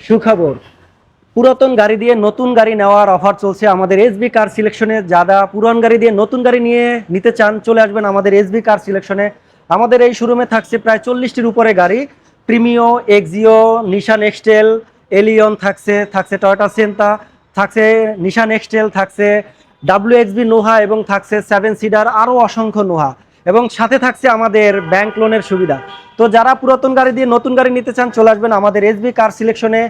সুখবর, পুরাতন গাড়ি দিয়ে নতুন গাড়ি নেওয়ার অফার চলছে আমাদের এসবি কার সিলেকশনে। যারা পুরান গাড়ি দিয়ে নতুন গাড়ি নিয়ে নিতে চান চলে আসবেন আমাদের এসবি কার সিলেকশনে। আমাদের এই শোরুমে থাকছে প্রায় 40টির উপরে গাড়ি, প্রিমিও, এক্সিও, নিশান এক্সটেল, এলিয়ন থাকছে, থাকছে টয়োটা সেন্টা, থাকছে নিশান এক্সটেল, থাকছে ডাব্লিউএক্সবি নোহা এবং থাকছে 7 সিটার, আরও অসংখ্য নোহা, এবং সাথে থাকছে আমাদের ব্যাংক লোনের সুবিধা। তো যারা পুরাতন গাড়ি দিয়ে নতুন গাড়ি নিতে চান চলে আসবেন আমাদের এসবি কার সিলেকশনে।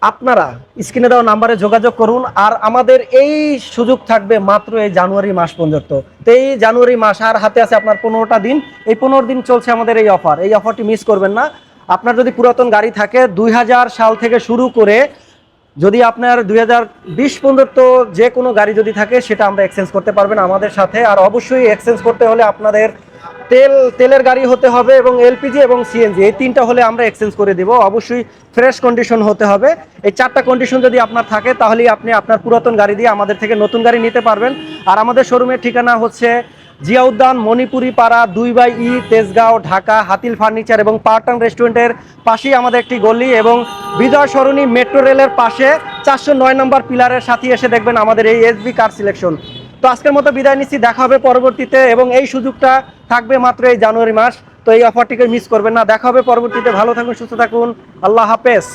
আপনারা স্ক্রিনে দেওয়া নাম্বারে যোগাযোগ করুন। আর আমাদের এই সুযোগ থাকবে মাত্র এই জানুয়ারি মাস পর্যন্ত। তো এই জানুয়ারি মাস আর হাতে আছে আপনার 15টা দিন। এই 15 দিন চলছে আমাদের এই অফার, এই অফারটি মিস করবেন না। আপনার যদি পুরাতন গাড়ি থাকে 2000 সাল থেকে শুরু করে, যদি আপনার 2020 পর্যন্ত যে কোনো গাড়ি যদি থাকে সেটা আমরা এক্সচেঞ্জ করতে পারবেন আমাদের সাথে। আর অবশ্যই এক্সচেঞ্জ করতে হলে আপনাদের তেলের গাড়ি হতে হবে এবং এলপিজি এবং সিএনজি, এই তিনটা হলে আমরা এক্সচেঞ্জ করে দেব। অবশ্যই ফ্রেশ কন্ডিশন হতে হবে। এই 4টা কন্ডিশন যদি আপনার থাকে তাহলেই আপনি আপনার পুরাতন গাড়ি দিয়ে আমাদের থেকে নতুন গাড়ি নিতে পারবেন। আর আমাদের শোরুমের ঠিকানা হচ্ছে জিয়া উদ্যান, মণিপুরি পাড়া 2/E, তেজগাঁও, ঢাকা। হাতিল ফার্নিচার এবং পার্টন রেস্টুরেন্টের পাশেই আমাদের একটি গলি, এবং বিজয় সরণি মেট্রো রেলের পাশে 409 নম্বর পিলারের সাথে এসে দেখবেন আমাদের এই এসবি কার সিলেকশন। তো আজকের মতো বিদায় নিচ্ছি, দেখা হবে পরবর্তীতে, এবং এই সুযোগটা থাকবে মাত্র এই জানুয়ারি মাস। তো এই অফারটিকে মিস করবেন না, দেখা হবে পরবর্তীতে। ভালো থাকুন, সুস্থ থাকুন, আল্লাহ হাফেজ।